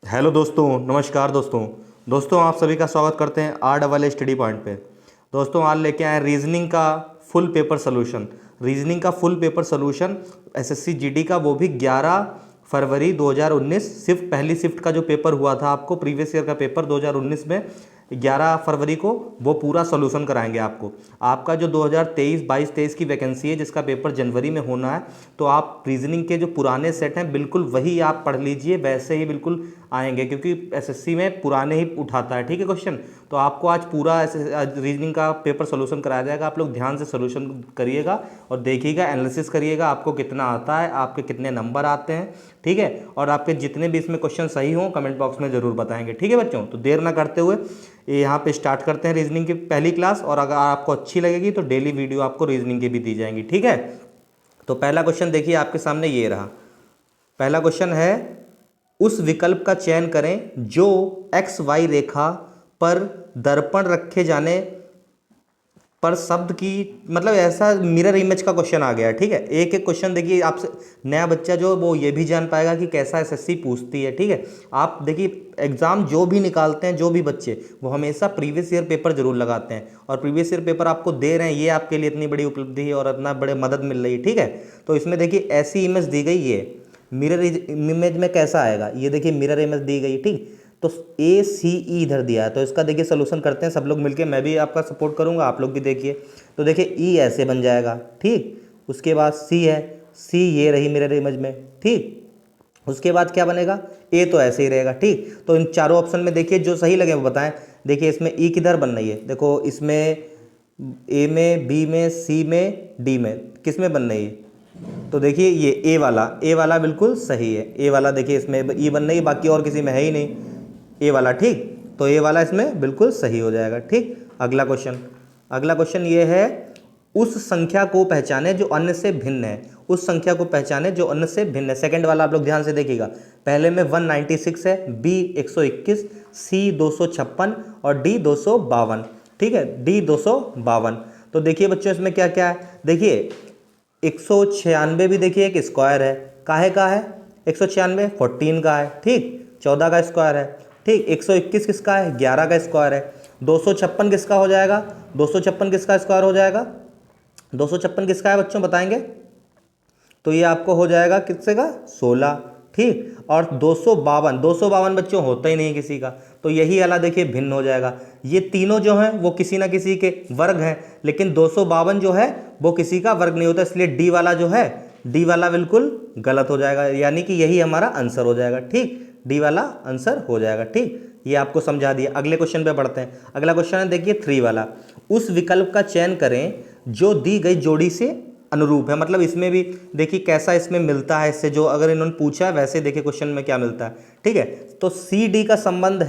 Hello दोस्तों, नमस्कार दोस्तों आप सभी का स्वागत करते हैं आर डबल स्टडी पॉइंट पे। दोस्तों आज लेके आए रीजनिंग का full paper solution. SSC GD का, वो भी 11 फरवरी 2019। सिर्फ पहली शिफ्ट का जो पेपर हुआ था, आपको प्रीवियस ईयर का पेपर 2019 में 11 फरवरी को वो पूरा सोल्यूशन कराएंगे आपको। आपका जो 2023 की वैकेंसी है, जिसका पेपर जनवरी में होना है, तो आप रीजनिंग के जो पुराने सेट हैं बिल्कुल वही आप पढ़ लीजिए, वैसे ही बिल्कुल आएंगे, क्योंकि एसएससी में पुराने ही उठाता है। ठीक है क्वेश्चन। तो आपको आज पूरा रीजनिंग का पेपर सोल्यूशन कराया जाएगा। आप लोग ध्यान से सोल्यूशन करिएगा और देखिएगा, एनालिसिस करिएगा, आपको कितना आता है, आपके कितने नंबर आते हैं। ठीक है, और आपके जितने भी इसमें क्वेश्चन सही हों कमेंट बॉक्स में ज़रूर बताएंगे। ठीक है बच्चों, तो देर ना करते हुए यहाँ पे स्टार्ट करते हैं रीजनिंग की पहली क्लास। और अगर आपको अच्छी लगेगी तो डेली वीडियो आपको रीजनिंग की भी दी जाएंगी। ठीक है, तो पहला क्वेश्चन देखिए आपके सामने ये रहा। पहला क्वेश्चन है, उस विकल्प का चयन करें जो एक्स वाई रेखा पर दर्पण रखे जाने पर शब्द की, मतलब ऐसा मिरर इमेज का क्वेश्चन आ गया। ठीक है, एक एक क्वेश्चन देखिए, आपसे नया बच्चा जो वो ये भी जान पाएगा कि कैसा एसएससी पूछती है। ठीक है, आप देखिए एग्जाम जो भी निकालते हैं जो भी बच्चे, वो हमेशा प्रीवियस ईयर पेपर जरूर लगाते हैं, और प्रीवियस ईयर पेपर आपको दे रहे हैं, ये आपके लिए इतनी बड़ी उपलब्धि है और इतना बड़े मदद मिल रही है। ठीक है, तो इसमें देखिए ऐसी इमेज दी गई है, मिरर इमेज में कैसा आएगा, ये देखिए मिरर इमेज दी गई। ठीक, तो ए सी ई इधर दिया है, तो इसका देखिए सोल्यूशन करते हैं सब लोग मिलके। मैं भी आपका सपोर्ट करूंगा, आप लोग भी देखिए। तो देखिए ई ऐसे बन जाएगा। ठीक, उसके बाद सी है, सी ये रही मिरर इमेज में। ठीक, उसके बाद क्या बनेगा, ए तो ऐसे ही रहेगा। ठीक, तो इन चारों ऑप्शन में देखिए जो सही लगे वो बताएं। देखिए इसमें ई किधर बन रही है, देखो इसमें ए में, बी में, सी में, डी में, किस में बन रही है, तो देखिए ये ए वाला बिल्कुल सही है। ए वाला देखिए इसमें ई बन रही है, बाकी और किसी में है ही नहीं ए वाला। ठीक, तो ए वाला इसमें बिल्कुल सही हो जाएगा। ठीक, अगला क्वेश्चन ये है, उस संख्या को पहचाने जो अन्य से भिन्न है। उस संख्या को पहचाने जो अन्य से भिन्न है। सेकंड वाला आप लोग ध्यान से देखिएगा। पहले में 196 है, बी 121, सी 256 और डी 252। ठीक है, डी 252। तो देखिए बच्चों इसमें क्या क्या है, देखिए 196 भी देखिए एक स्क्वायर है, काहे का है 196, 14 का है। ठीक, 14 का स्क्वायर है। ठीक, 121 किसका है, 11 का स्क्वायर है। 256 किसका हो जाएगा, 256 किसका स्क्वायर हो जाएगा, 256 किसका है बच्चों बताएंगे, तो ये आपको हो जाएगा किससे का, 16। ठीक, और 252 बच्चों होता ही नहीं किसी का, तो यही वाला देखिए भिन्न हो जाएगा। ये तीनों जो हैं वो किसी ना किसी के वर्ग हैं, लेकिन 252 जो है वो किसी का वर्ग नहीं होता, इसलिए डी वाला जो है, डी वाला बिल्कुल गलत हो जाएगा, यानी कि यही हमारा आंसर हो जाएगा। ठीक, डी वाला आंसर हो जाएगा। ठीक, ये आपको समझा दिया। अगले क्वेश्चन पे बढ़ते हैं। अगला क्वेश्चन है देखिए 3 वाला, उस विकल्प का चयन करें जो दी गई जोड़ी से अनुरूप है। मतलब इसमें भी देखिए कैसा इसमें मिलता है इससे, जो अगर इन्होंने पूछा है वैसे देखिए क्वेश्चन में क्या मिलता है। ठीक है, तो सी डी का संबंध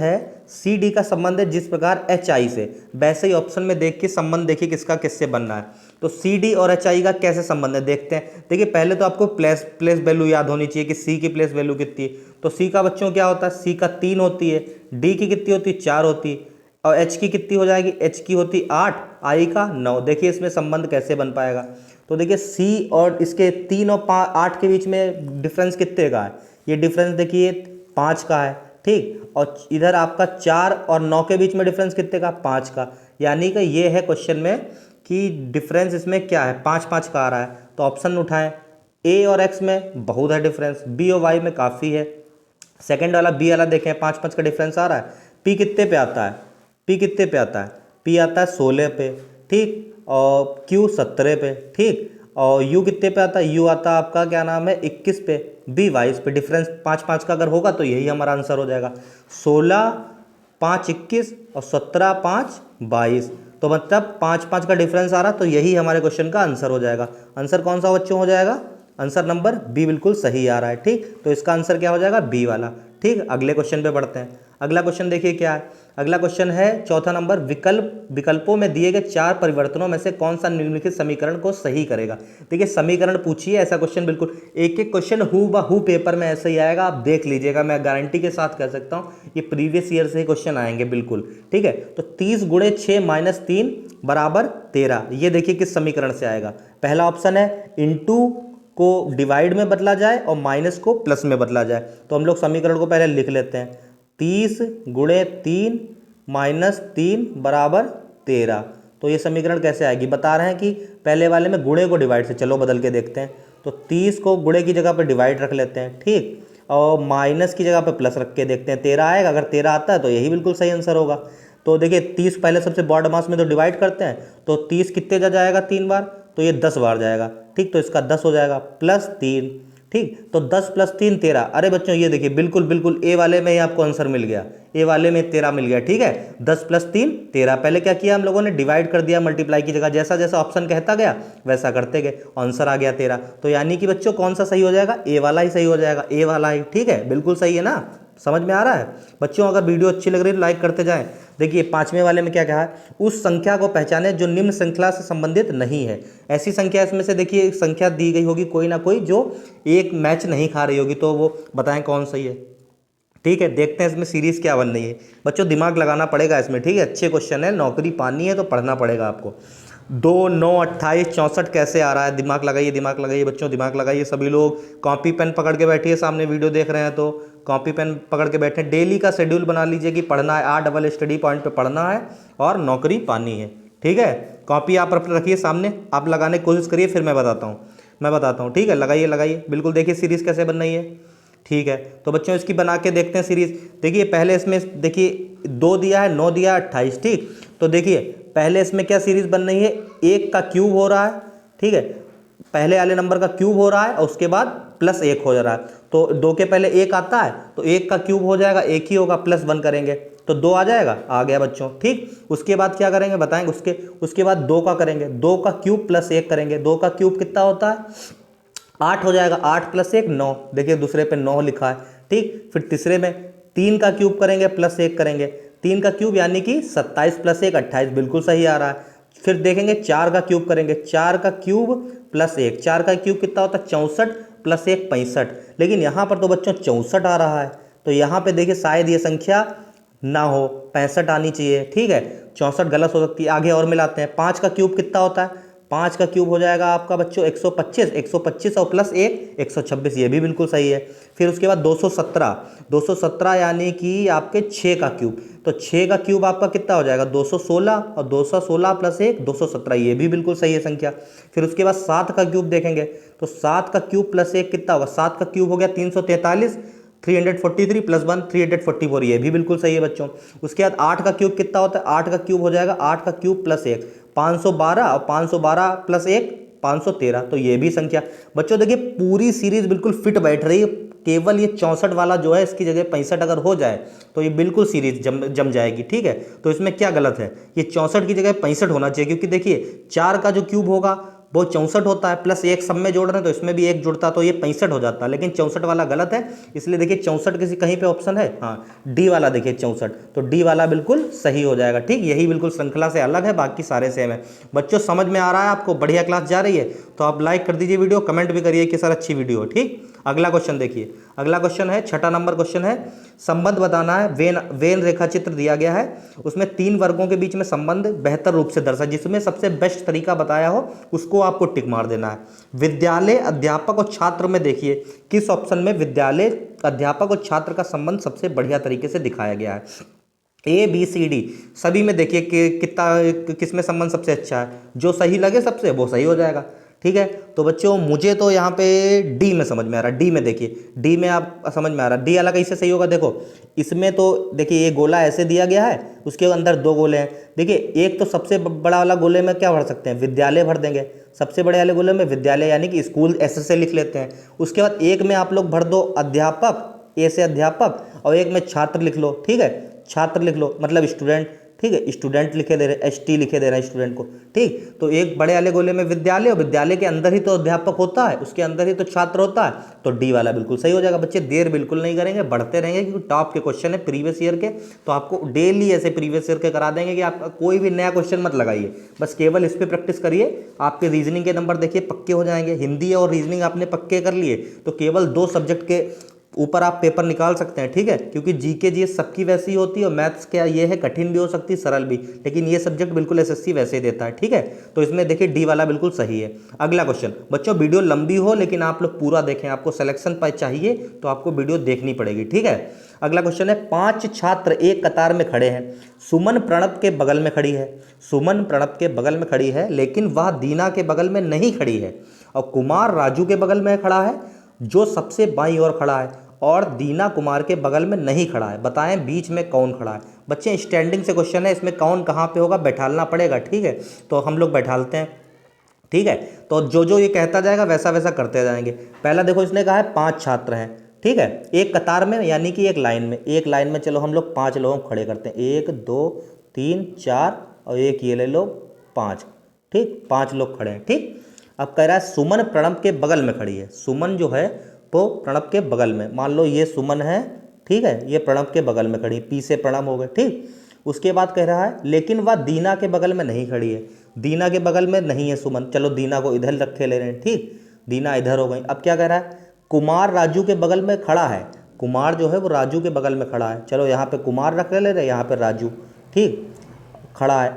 है जिस प्रकार एच आई से, वैसे ही ऑप्शन में देख के संबंध देखिए किसका किससे बन रहा है। तो सी डी और एच आई का कैसे संबंध है देखते हैं। देखिए पहले तो आपको प्लेस वैल्यू याद होनी चाहिए कि सी की प्लेस वैल्यू कितनी है। तो सी का बच्चों क्या होता है, सी का 3 होती है, डी की कितनी होती है, 4 होती है, और एच की कितनी हो जाएगी, एच की होती 8, आई का 9। देखिए इसमें संबंध कैसे बन पाएगा, तो देखिए सी और इसके 3 और 8 के बीच में डिफरेंस कितने का है, ये डिफरेंस देखिए 5 का है। ठीक, और इधर आपका 4 और 9 के बीच में डिफरेंस कितने का, 5 का। यानी कि ये है क्वेश्चन में कि डिफरेंस इसमें क्या है, 5 का आ रहा है। तो ऑप्शन उठाएं, ए और एक्स में बहुत है डिफरेंस, बी और वाई में काफ़ी है। सेकंड वाला बी वाला देखें, 5 का डिफरेंस आ रहा है। पी कितने पे आता है, पी आता है 16 पे। ठीक, और क्यू 17 पे। ठीक, और यू कितने पे आता है, यू आता है आपका क्या नाम है 21 पे, बी 22 पे। डिफरेंस 5 का अगर होगा तो यही हमारा आंसर हो जाएगा। 16 5 21 और 17 5 22, तो मतलब 5 का डिफरेंस आ रहा, तो यही हमारे क्वेश्चन का आंसर हो जाएगा। आंसर कौन सा बच्चों हो जाएगा, आंसर नंबर बी बिल्कुल सही आ रहा है। ठीक, तो इसका आंसर क्या हो जाएगा, बी वाला। ठीक, अगले क्वेश्चन पे बढ़ते हैं। अगला क्वेश्चन देखिए क्या है। अगला क्वेश्चन है चौथा नंबर, विकल्पों में दिए गए 4 परिवर्तनों में से कौन सा निम्नलिखित समीकरण को सही करेगा। देखिए समीकरण पूछिए, ऐसा क्वेश्चन बिल्कुल एक एक क्वेश्चन हू पेपर में ऐसे ही आएगा, आप देख लीजिएगा, मैं गारंटी के साथ कह सकता हूँ ये प्रीवियस ईयर से ही क्वेश्चन आएंगे बिल्कुल। ठीक है, तो 30 गुणे 6 माइनस 3 बराबर 13, ये देखिए किस समीकरण से आएगा। पहला ऑप्शन है इंटू को डिवाइड में बदला जाए और माइनस को प्लस में बदला जाए। तो हम लोग समीकरण को पहले लिख लेते हैं। 30 गुणे 3 माइनस 3 बराबर 13। तो ये समीकरण कैसे आएगी, बता रहे हैं कि पहले वाले में गुणे को डिवाइड से, चलो बदल के देखते हैं। तो 30 को गुणे की जगह पे डिवाइड रख लेते हैं, ठीक, और माइनस की जगह पे प्लस रख के देखते हैं 13 आएगा। अगर 13 आता है तो यही बिल्कुल सही आंसर होगा। तो देखिए 30 पहले सबसे बॉड मास में तो डिवाइड करते हैं, तो 30 कितने जा जाएगा 3 बार, तो ये 10 बार जाएगा, ठीक, तो इसका 10 हो जाएगा प्लस 3, ठीक, तो 10 प्लस 3 13। अरे बच्चों ये देखिए बिल्कुल बिल्कुल ए वाले में ही आपको आंसर मिल गया, ए वाले में 13 मिल गया, ठीक है। 10 प्लस 3 13। पहले क्या किया हम लोगों ने, डिवाइड कर दिया मल्टीप्लाई की जगह, जैसा जैसा ऑप्शन कहता गया वैसा करते गए, आंसर आ गया 13। तो यानी कि बच्चों कौन सा सही हो जाएगा, ए वाला ही सही हो जाएगा, ए वाला ही, ठीक है, बिल्कुल सही है ना। समझ में आ रहा है बच्चों? अगर वीडियो अच्छी लग रही है लाइक करते जाएं। देखिए 5वें वाले में क्या कहा है, उस संख्या को पहचाने जो निम्न श्रृंखला से संबंधित नहीं है। ऐसी संख्या इसमें से देखिए एक संख्या दी गई होगी कोई ना कोई जो एक मैच नहीं खा रही होगी, तो वो बताएं कौन सही है, ठीक है। देखते हैं इसमें सीरीज क्या बन रही है बच्चों, दिमाग लगाना पड़ेगा इसमें, ठीक है। अच्छे क्वेश्चन है, नौकरी पानी है तो पढ़ना पड़ेगा आपको। 2 9 28 64 कैसे आ रहा है, दिमाग लगाइए बच्चों, दिमाग लगाइए सभी लोग। कॉपी पेन पकड़ के बैठिए, सामने वीडियो देख रहे हैं तो कॉपी पेन पकड़ के बैठे। डेली का शेड्यूल बना लीजिए कि पढ़ना है, 8 डबल स्टडी पॉइंट पे पढ़ना है और नौकरी पानी है, ठीक है। कॉपी आप रखिए सामने, आप लगाने की कोशिश करिए, फिर मैं बताता हूँ, ठीक है। लगाइए बिल्कुल, देखिए सीरीज कैसे बन रही है, ठीक है। तो बच्चों इसकी बना के देखते हैं सीरीज। देखिए पहले इसमें देखिए 2 दिया है, 9 दिया है, 28, ठीक। तो देखिए पहले इसमें क्या सीरीज बन रही है, 1 का क्यूब हो रहा है, ठीक है, पहले वाले नंबर का क्यूब हो रहा है और उसके बाद प्लस 1 हो जा रहा है। तो 2 के पहले 1 आता है तो 1 का क्यूब हो जाएगा, 1 ही होगा, प्लस 1 करेंगे तो 2 आ जाएगा, आ गया बच्चों, ठीक। उसके बाद क्या करेंगे बताएंगे, उसके बाद 2 का करेंगे, 2 का क्यूब प्लस 1 करेंगे, 2 का क्यूब कितना होता है 8 हो जाएगा, 8 प्लस 1 9, देखिए दूसरे पे 9 लिखा है, ठीक। फिर तीसरे में 3 का क्यूब करेंगे प्लस 1 करेंगे, 3 का क्यूब यानी कि 27 प्लस 1 28, बिल्कुल सही आ रहा है। फिर देखेंगे 4 का क्यूब करेंगे, 4 का क्यूब प्लस 1, 4 का क्यूब कितना होता है 64 प्लस 1 65, लेकिन यहाँ पर तो बच्चों 64 आ रहा है, तो यहाँ पे देखिए शायद ये संख्या ना हो, 65 आनी चाहिए, ठीक है। 64 गलत हो सकती है। आगे और मिलाते हैं, 5 का क्यूब कितना होता है, 5 का क्यूब हो जाएगा आपका बच्चों 125 और प्लस 1 126, ये भी बिल्कुल सही है। फिर उसके बाद 217 यानी कि आपके 6 का क्यूब, तो 6 का क्यूब आपका कितना हो जाएगा 216 और 216 प्लस 1 217, ये भी बिल्कुल सही है संख्या। फिर उसके बाद 7 का क्यूब देखेंगे तो 7 का क्यूब प्लस 1 कितना होगा, 7 का क्यूब हो गया 343, 343 प्लस 1 344, ये भी बिल्कुल सही है बच्चों। उसके बाद 8 का क्यूब कितना होता है, 8 का क्यूब हो जाएगा 8 का क्यूब प्लस 1 512 और 512 प्लस 1 513, तो ये भी संख्या बच्चों देखिए पूरी सीरीज बिल्कुल फिट बैठ रही है। केवल ये 64 वाला जो है इसकी जगह 65 अगर हो जाए तो ये बिल्कुल सीरीज जम जाएगी, ठीक है। तो इसमें क्या गलत है, ये 64 की जगह 65 होना चाहिए, क्योंकि देखिए 4 का जो क्यूब होगा वो 64 होता है, प्लस 1 सब में जोड़ रहे हैं तो इसमें भी 1 जुड़ता तो ये 65 हो जाता, लेकिन 64 वाला गलत है। इसलिए देखिए 64 किसी कहीं पे ऑप्शन है, हाँ डी वाला देखिए 64, तो डी वाला बिल्कुल सही हो जाएगा, ठीक। यही बिल्कुल श्रृंखला से अलग है, बाकी सारे सेम है। बच्चों समझ में आ रहा है आपको, बढ़िया क्लास जा रही है तो आप लाइक कर दीजिए वीडियो, कमेंट भी करिए कि सर अच्छी वीडियो, ठीक। अगला क्वेश्चन देखिए, अगला क्वेश्चन है 6 नंबर क्वेश्चन है, संबंध बताना है। वेन रेखा चित्र दिया गया है, उसमें 3 वर्गों के बीच में संबंध बेहतर रूप से दर्शा, जिसमें सबसे बेस्ट तरीका बताया हो उसको आपको टिक मार देना है। विद्यालय अध्यापक और छात्र में देखिए किस ऑप्शन में विद्यालय अध्यापक और छात्र का संबंध सबसे बढ़िया तरीके से दिखाया गया है। ए बी सी डी सभी में देखिए कि कितना किसमें संबंध सबसे अच्छा है, जो सही लगे सबसे वो सही हो जाएगा, ठीक है। तो बच्चों मुझे तो यहाँ पे डी में समझ में आ रहा है, डी में देखिए, डी में आप समझ में आ रहा है, डी वाला कैसे सही होगा, देखो इसमें तो देखिए ये गोला ऐसे दिया गया है, उसके अंदर 2 गोले हैं, देखिए एक तो सबसे बड़ा वाला गोले में क्या भर सकते हैं, विद्यालय भर देंगे, सबसे बड़े वाले गोले में विद्यालय यानी कि स्कूल ऐसे से लिख लेते हैं। उसके बाद एक में आप लोग भर दो अध्यापक, ए से अध्यापक, और एक में छात्र लिख लो, ठीक है, छात्र लिख लो मतलब स्टूडेंट, ठीक है, स्टूडेंट लिखे दे रहे, एस टी लिखे दे रहे हैं स्टूडेंट को, ठीक। तो एक बड़े वाले गोले में विद्यालय, और विद्यालय के अंदर ही तो अध्यापक होता है, उसके अंदर ही तो छात्र होता है, तो डी वाला बिल्कुल सही हो जाएगा। बच्चे देर बिल्कुल नहीं करेंगे, बढ़ते रहेंगे, क्योंकि टॉप के क्वेश्चन है प्रीवियस ईयर के, तो आपको डेली ऐसे प्रीवियस ईयर के करा देंगे कि आपका कोई भी नया क्वेश्चन मत लगाइए, बस केवल इस पर प्रैक्टिस करिए। आपके रीजनिंग के नंबर देखिए पक्के हो जाएंगे, हिंदी और रीजनिंग आपने पक्के कर लिए तो केवल 2 सब्जेक्ट के ऊपर आप पेपर निकाल सकते हैं, ठीक है, क्योंकि जीके जी सबकी वैसी होती है और मैथ्स क्या ये है कठिन भी हो सकती है सरल भी, लेकिन ये सब्जेक्ट बिल्कुल एसएससी वैसे ही देता है, ठीक है। तो इसमें देखिए डी वाला बिल्कुल सही है। अगला क्वेश्चन बच्चों, वीडियो लंबी हो लेकिन आप लोग पूरा देखें, आपको सिलेक्शन पर चाहिए तो आपको वीडियो देखनी पड़ेगी, ठीक है। अगला क्वेश्चन है, 5 छात्र एक कतार में खड़े हैं। सुमन प्रणब के बगल में खड़ी है, सुमन प्रणब के बगल में खड़ी है लेकिन वह दीना के बगल में नहीं खड़ी है, और कुमार राजू के बगल में खड़ा है जो सबसे बाईं ओर खड़ा है, और दीना कुमार के बगल में नहीं खड़ा है। बताएं बीच में कौन खड़ा है। बच्चे स्टैंडिंग से क्वेश्चन है, इसमें कौन कहाँ पे होगा बैठालना पड़ेगा, ठीक है। तो हम लोग बैठालते हैं, ठीक है। तो जो जो ये कहता जाएगा वैसा वैसा करते जाएंगे। पहला देखो इसने कहा है 5 छात्र हैं, ठीक है, एक कतार में यानी कि एक लाइन में, एक लाइन में चलो हम लोग 5 लोगों को खड़े करते हैं, 1 2 3 4 और एक ये ले लो 5, ठीक, 5 लोग खड़े हैं, ठीक। अब कह रहा है सुमन प्रणब के बगल में खड़ी है, सुमन जो है वो प्रणब के बगल में, मान लो ये सुमन है, ठीक है, ये प्रणब के बगल में खड़ी, पी से प्रणब हो गए, ठीक। उसके बाद कह रहा है लेकिन वह दीना के बगल में नहीं खड़ी है, दीना के बगल में नहीं है सुमन, चलो दीना को इधर रखे ले रहे हैं, ठीक, दीना इधर हो गई। अब क्या कह रहा है, कुमार राजू के बगल में खड़ा है, कुमार जो है वो राजू के बगल में खड़ा है, चलो यहाँ पे कुमार रख ले रहे, यहाँ पे राजू, ठीक, खड़ा है,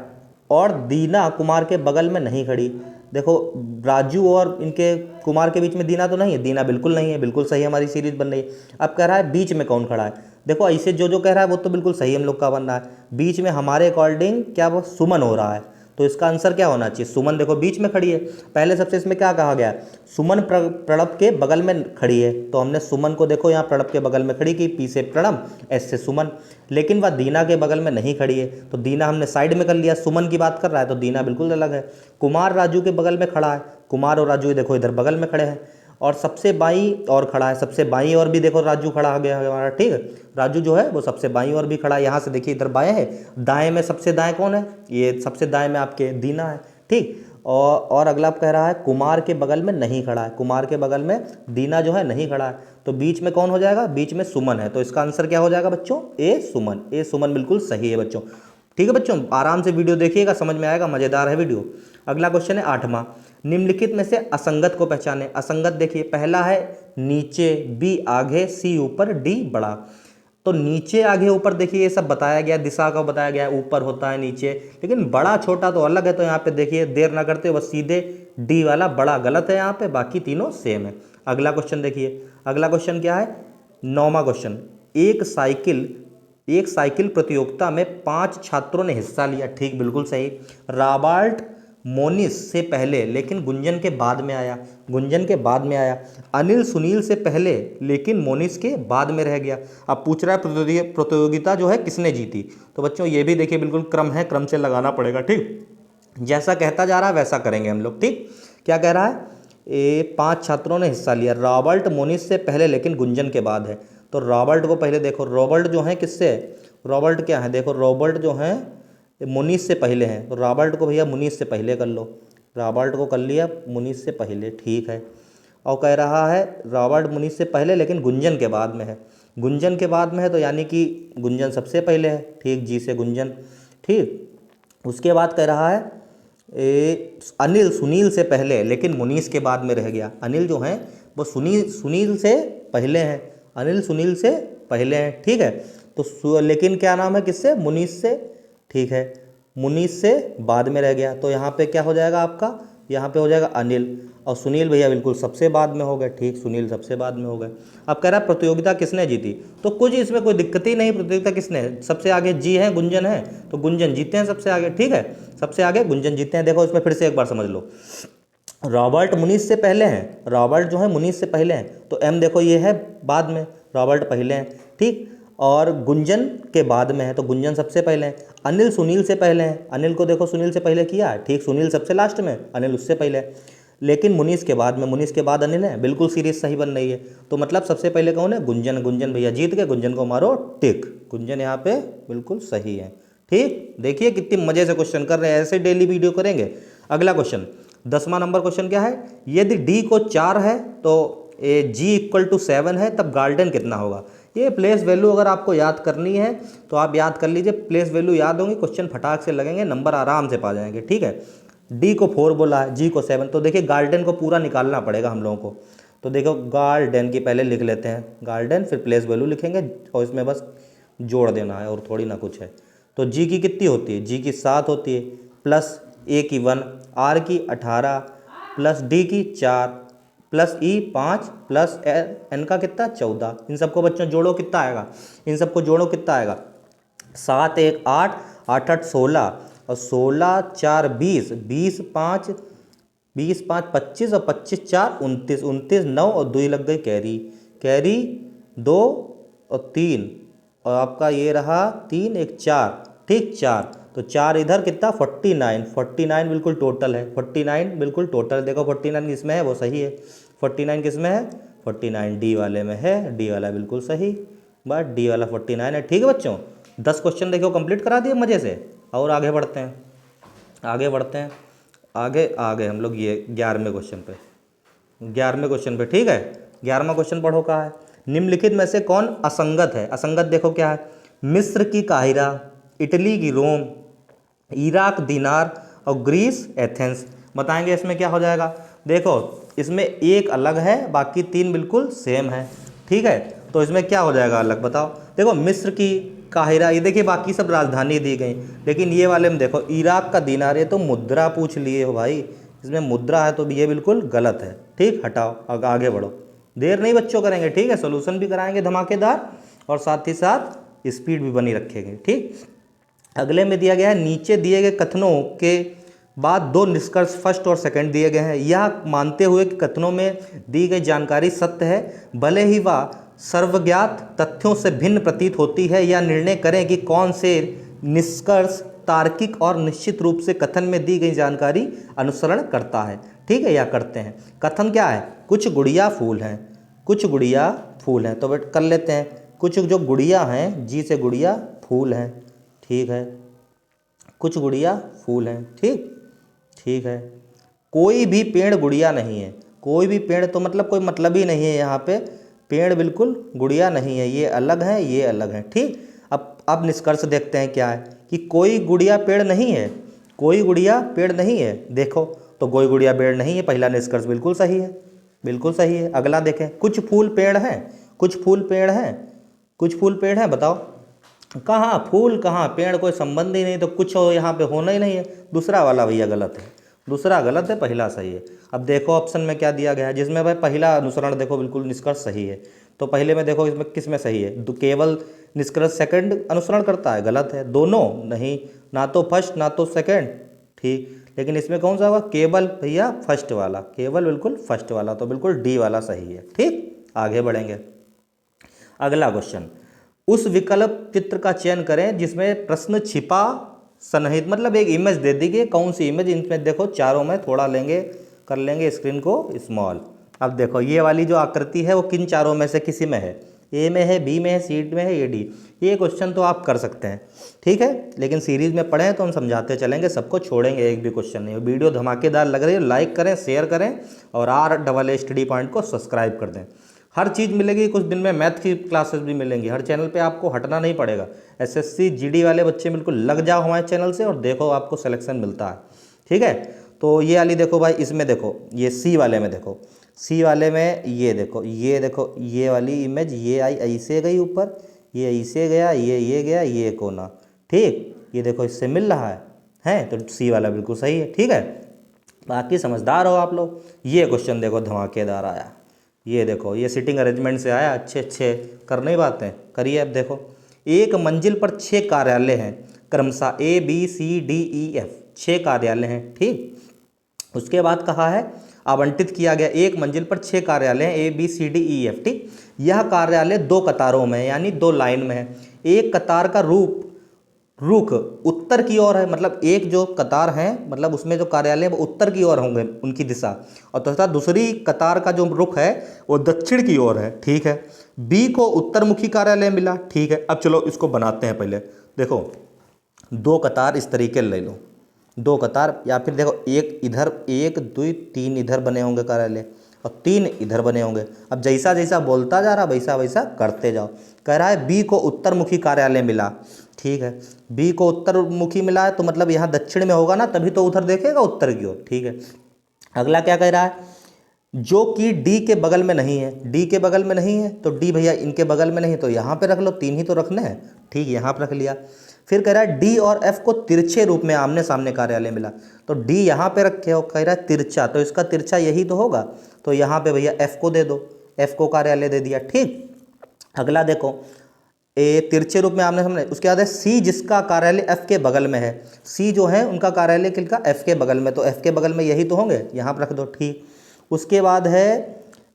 और दीना कुमार के बगल में नहीं खड़ी। देखो राजू और इनके कुमार के बीच में दीना तो नहीं है, दीना बिल्कुल नहीं है, बिल्कुल सही हमारी सीरीज बन रही है। अब कह रहा है बीच में कौन खड़ा है, देखो ऐसे जो जो कह रहा है वो तो बिल्कुल सही हम लोग का बन रहा है, बीच में हमारे अकॉर्डिंग क्या वो सुमन हो रहा है, तो इसका आंसर क्या होना चाहिए, सुमन देखो बीच में खड़ी है। पहले सबसे इसमें क्या कहा गया, सुमन प्रणब के बगल में खड़ी है, तो हमने सुमन को देखो यहाँ प्रणब के बगल में खड़ी की, पी से प्रणब, एस से सुमन, लेकिन वह दीना के बगल में नहीं खड़ी है, तो दीना हमने साइड में कर लिया, सुमन की बात कर रहा है तो दीना बिल्कुल अलग है। कुमार राजू के बगल में खड़ा है, कुमार और राजू देखो इधर बगल में खड़े हैं, और सबसे बाईं और खड़ा है, सबसे बाईं और भी देखो राजू खड़ा हो गया है हमारा, ठीक है, राजू जो है वो सबसे बाईं और भी खड़ा है, यहाँ से देखिए इधर बाएं है, दाएं में सबसे दाएं कौन है, ये सबसे दाएं में आपके दीना है, ठीक। और अगला कह रहा है कुमार के बगल में नहीं खड़ा है, कुमार के बगल में दीना जो है नहीं खड़ा है, तो बीच में कौन हो जाएगा, बीच में सुमन है, तो इसका आंसर क्या हो जाएगा बच्चों, ए सुमन, ए सुमन बिल्कुल सही है बच्चों, ठीक है बच्चों। आराम से वीडियो देखिएगा, समझ में आएगा, मज़ेदार है वीडियो। अगला क्वेश्चन है 8वां, निम्नलिखित में से असंगत को पहचाने। असंगत देखिए, पहला है नीचे, बी आगे, सी ऊपर, डी बड़ा। तो नीचे आगे ऊपर देखिए ये सब बताया गया, दिशा का बताया गया, ऊपर होता है नीचे, लेकिन बड़ा छोटा तो अलग है, तो यहाँ पे देखिए देर ना करते बस सीधे डी वाला बड़ा गलत है यहाँ पे, बाकी तीनों सेम है। अगला क्वेश्चन देखिए, अगला क्वेश्चन क्या है, 9वां क्वेश्चन, एक साइकिल प्रतियोगिता में 5 छात्रों ने हिस्सा लिया, ठीक बिल्कुल सही। रॉबर्ट मोनिस से पहले लेकिन गुंजन के बाद में आया, गुंजन के बाद में आया। अनिल सुनील से पहले लेकिन मोनिस के बाद में रह गया। अब पूछ रहा है प्रतियोगिता जो है किसने जीती, तो बच्चों ये भी देखिए बिल्कुल क्रम है, क्रम से लगाना पड़ेगा, ठीक, जैसा कहता जा रहा है वैसा करेंगे हम लोग, ठीक। क्या कह रहा है, 5 छात्रों ने हिस्सा लिया, रॉबर्ट मोनिस से पहले लेकिन गुंजन के बाद है, तो रॉबर्ट को पहले देखो, रॉबर्ट जो है किससे, रॉबर्ट क्या है, देखो रॉबर्ट जो है मुनीस से पहले हैं, तो रॉबर्ट को भैया मुनीस से पहले कर लो, रॉबर्ट को कर लिया मुनीस से पहले, ठीक है। और कह रहा है रॉबर्ट मुनीस से पहले लेकिन गुंजन के बाद में है, गुंजन के बाद में है तो यानी कि गुंजन सबसे पहले है, ठीक, जी से गुंजन, ठीक। उसके बाद कह रहा है अनिल सुनील से पहले लेकिन मुनीस के बाद में रह गया। अनिल जो हैं वो सुनील से पहले हैं, अनिल सुनील से पहले हैं, ठीक है। तो लेकिन क्या नाम है किससे, मुनीस से, ठीक है, मुनीस से बाद में रह गया, तो यहाँ पे क्या हो जाएगा आपका, यहाँ पे हो जाएगा अनिल, और सुनील भैया बिल्कुल सबसे बाद में हो गए, ठीक, सुनील सबसे बाद में हो गए। अब कह रहा है प्रतियोगिता किसने जीती, तो कुछ इसमें कोई दिक्कत ही नहीं, प्रतियोगिता किसने, सबसे आगे जी है, गुंजन है, तो गुंजन जीते हैं सबसे आगे, ठीक है, सबसे आगे गुंजन जीते हैं। देखो इसमें फिर से एक बार समझ लो, रॉबर्ट मुनीस से पहले हैं, रॉबर्ट जो है मुनीस से पहले हैं, तो एम देखो ये है बाद में, रॉबर्ट पहले हैं, ठीक, और गुंजन के बाद में है, तो गुंजन सबसे पहले हैं। अनिल सुनील से पहले हैं, अनिल को देखो सुनील से पहले किया है, ठीक, सुनील सबसे लास्ट में, अनिल उससे पहले है, लेकिन मुनीस के बाद में, मुनीस के बाद अनिल है, बिल्कुल सीरीज सही बन रही है। तो मतलब सबसे पहले कौन है, गुंजन, गुंजन भैया जीत गए, गुंजन को मारो टिक, गुंजन यहाँ पे बिल्कुल सही है, ठीक। देखिए कितनी मजे से क्वेश्चन कर रहे हैं, ऐसे डेली वीडियो करेंगे। अगला क्वेश्चन 10वां नंबर क्वेश्चन क्या है, यदि डी को 4 है तो जी इक्वल टू 7 है, तब गार्डन कितना होगा। ये प्लेस वैल्यू अगर आपको याद करनी है तो आप याद कर लीजिए, प्लेस वैल्यू याद होंगी, क्वेश्चन फटाक से लगेंगे, नंबर आराम से पा जाएंगे, ठीक है। डी को 4 बोला है, जी को 7, तो देखिए गार्डन को पूरा निकालना पड़ेगा हम लोगों को, तो देखो गार्डन की पहले लिख लेते हैं, गार्डन, फिर प्लेस वैल्यू लिखेंगे और इसमें बस जोड़ देना है और थोड़ी ना कुछ है। तो जी की कितनी होती है, जी की 7 होती है, प्लस ए की 1, आर की 18, प्लस डी की 4, प्लस ई 5, प्लस एन का कितना 14। इन सबको बच्चों जोड़ो कितना आएगा, इन सबको जोड़ो कितना आएगा, 7 1 8, 8 8 16 और 16 4 20, 20 5 25 और 25 4 29, 29 9 और 2 लग गई कैरी, कैरी 2 और 3 और आपका ये रहा 3 1 4, ठीक 4, तो 4 इधर कितना 49, 49 बिल्कुल टोटल है, 49 बिल्कुल टोटल। देखो 49 किस में है, वो सही है, 49 किस में है, 49 डी वाले में है, डी वाला बिल्कुल सही, बस डी वाला 49 है। ठीक है बच्चों, 10 क्वेश्चन देखो कंप्लीट करा दिए मज़े से। और आगे बढ़ते हैं, आगे बढ़ते हैं, आगे आगे हम लोग ये 11वें क्वेश्चन पे, 11वें क्वेश्चन पे, ठीक है। 11वां क्वेश्चन पढ़ो कहा है, निम्नलिखित में से कौन असंगत है। असंगत देखो क्या है, मिस्र की काहिरा, इटली की रोम, इराक दीनार और ग्रीस एथेंस। बताएंगे इसमें क्या हो जाएगा। देखो इसमें एक अलग है, बाकी 3 बिल्कुल सेम है, ठीक है। तो इसमें क्या हो जाएगा अलग, बताओ। देखो मिस्र की काहिरा, ये देखिए बाकी सब राजधानी दी गई, लेकिन ये वाले में देखो इराक का दीनार, ये तो मुद्रा पूछ लिए हो भाई, इसमें मुद्रा है तो ये बिल्कुल गलत है, ठीक, हटाओ आगे बढ़ो। देर नहीं बच्चों करेंगे, ठीक है, सोल्यूशन भी कराएंगे धमाकेदार और साथ ही साथ स्पीड भी बनी रखेंगे, ठीक। अगले में दिया गया है, नीचे दिए गए कथनों के बाद 2 निष्कर्ष फर्स्ट और सेकंड दिए गए हैं। यह मानते हुए कि कथनों में दी गई जानकारी सत्य है, भले ही वह सर्वज्ञात तथ्यों से भिन्न प्रतीत होती है, या निर्णय करें कि कौन से निष्कर्ष तार्किक और निश्चित रूप से कथन में दी गई जानकारी अनुसरण करता है, ठीक है, या करते हैं। कथन क्या है, कुछ गुड़िया फूल हैं, कुछ गुड़िया फूल हैं, तो बेट कर लेते हैं, कुछ जो गुड़िया हैं, जी से गुड़िया फूल हैं, ठीक है, कुछ गुड़िया फूल हैं, ठीक, ठीक है। कोई भी पेड़ गुड़िया नहीं है, कोई भी पेड़ तो मतलब कोई मतलब ही नहीं है यहाँ पे, पेड़ बिल्कुल गुड़िया नहीं है, ये अलग है, ये अलग है, ठीक। अब निष्कर्ष देखते हैं क्या है, कि कोई गुड़िया पेड़ नहीं है, कोई गुड़िया पेड़ नहीं है, देखो तो कोई गुड़िया पेड़ नहीं है, पहला निष्कर्ष बिल्कुल सही है, बिल्कुल सही है। अगला देखें, कुछ फूल पेड़ हैं, कुछ फूल पेड़ हैं, कुछ फूल पेड़ हैं, बताओ कहाँ फूल कहाँ पेड़, कोई संबंध ही नहीं, तो कुछ हो यहाँ पे होना ही नहीं है, दूसरा वाला भैया गलत है, दूसरा गलत है, पहला सही है। अब देखो ऑप्शन में क्या दिया गया है, जिसमें भाई पहला अनुसरण देखो बिल्कुल निष्कर्ष सही है, तो पहले में देखो इसमें किस में सही है, तो केवल निष्कर्ष सेकंड अनुसरण करता है, गलत है, दोनों नहीं, ना तो फर्स्ट ना तो सेकंड, ठीक। लेकिन इसमें कौन सा होगा, केवल भैया फर्स्ट वाला, केवल बिल्कुल फर्स्ट वाला, तो बिल्कुल डी वाला सही है, ठीक। आगे बढ़ेंगे, अगला क्वेश्चन, उस विकल्प चित्र का चयन करें जिसमें प्रश्न छिपा सन्निहित, मतलब एक इमेज दे दी गई, कौन सी इमेज, इनमें देखो चारों में थोड़ा लेंगे, कर लेंगे स्क्रीन को स्मॉल। अब देखो ये वाली जो आकृति है वो किन चारों में से किसी में है, ए में है, बी में है, सी में है, ए डी। ये क्वेश्चन तो आप कर सकते हैं, ठीक है, लेकिन सीरीज में पढ़ें तो हम समझाते चलेंगे, सबको छोड़ेंगे, एक भी क्वेश्चन नहीं। वीडियो धमाकेदार लग रही है, लाइक करें, शेयर करें और RAA स्टडी पॉइंट को सब्सक्राइब कर दें। हर चीज़ मिलेगी, कुछ दिन में मैथ की क्लासेस भी मिलेंगी, हर चैनल पे आपको हटना नहीं पड़ेगा। SSC GD वाले बच्चे बिल्कुल लग जाओ हमारे चैनल से और देखो आपको सिलेक्शन मिलता है, ठीक है। तो ये वाली देखो भाई, इसमें देखो ये सी वाले में देखो, सी वाले में ये देखो, ये देखो ये वाली इमेज, ये आई ऐसे गई ऊपर, ये ऐसे गया, ये गया, ये कोना, ठीक, ये देखो इससे मिल रहा है तो सी वाला बिल्कुल सही है, ठीक है। बाकी समझदार हो आप लोग। ये क्वेश्चन देखो धमाकेदार आया, ये देखो ये सिटिंग अरेंजमेंट से आया, अच्छे अच्छे करने बातें करिए। अब देखो, एक मंजिल पर 6 कार्यालय हैं, क्रमशः ABCDEF, 6 कार्यालय हैं, ठीक। उसके बाद कहा है आवंटित किया गया, एक मंजिल पर 6 कार्यालय हैं ABCDEF, ठीक। यह कार्यालय 2 कतारों में यानी 2 लाइन में है, एक कतार का रुख उत्तर की ओर है, मतलब एक जो कतार है मतलब उसमें जो कार्यालय वो उत्तर की ओर होंगे उनकी दिशा, और तथा दूसरी कतार का जो रुख है वो दक्षिण की ओर है, ठीक है। बी को उत्तरमुखी कार्यालय मिला, ठीक है। अब चलो इसको बनाते हैं, पहले देखो 2 कतार इस तरीके ले लो, 2 कतार, या फिर देखो एक इधर, 1 2 3 इधर बने होंगे कार्यालय और 3 इधर बने होंगे। अब जैसा जैसा बोलता जा रहा वैसा वैसा करते जाओ। कह रहा है बी को उत्तरमुखी कार्यालय मिला, ठीक है, बी को उत्तरमुखी मिला है तो मतलब यहाँ दक्षिण में होगा ना, तभी तो उधर देखेगा उत्तर की ओर, ठीक है। अगला क्या कह रहा है, जो कि डी के बगल में नहीं है, डी के बगल में नहीं है तो डी भैया इनके बगल में नहीं, तो यहाँ पे रख लो, 3 ही तो रखने हैं, ठीक, यहाँ पे रख लिया। फिर कह रहा है डी और एफ को तिरछे रूप में आमने सामने कार्यालय मिला, तो डी यहाँ पे रखे हो, कह रहा है तिरछा, तो इसका तिरछा यही तो होगा, तो यहाँ पे भैया एफ को दे दो, एफ को कार्यालय दे दिया, ठीक। अगला देखो, ए तिरछे रूप में आमने सामने, उसके बाद है सी जिसका कार्यालय एफ के बगल में है, सी जो है उनका कार्यालय किसका, एफ के बगल में, तो एफ के बगल में यही तो होंगे, यहाँ पर रख दो, ठीक। उसके बाद है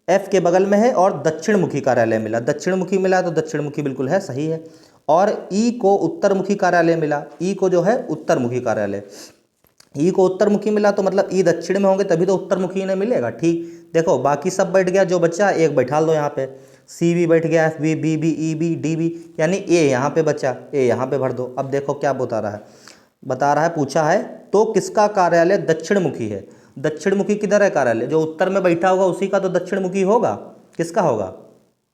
एफ के बगल में है और दक्षिण मुखी कार्यालय मिला, दक्षिण मुखी मिला तो दक्षिण मुखी बिल्कुल है, सही है। और ई को उत्तर मुखी कार्यालय मिला, ई को जो है उत्तर मुखी कार्यालय, ई को उत्तर मुखी मिला तो मतलब ई दक्षिण में होंगे तभी तो उत्तर मुखी इन्हें मिलेगा, ठीक। देखो बाकी सब बैठ गया, जो बच्चा एक बैठा दो यहाँ पे, सी भी बैठ गया, F B, B B, E B, D B, यानी ए यहाँ पे बचा, ए यहाँ पे भर दो। अब देखो क्या बता रहा है, बता रहा है, पूछा है तो किसका कार्यालय दक्षिण मुखी है, दक्षिण मुखी किधर है कार्यालय, जो उत्तर में बैठा होगा उसी का तो दक्षिण मुखी होगा, किसका होगा,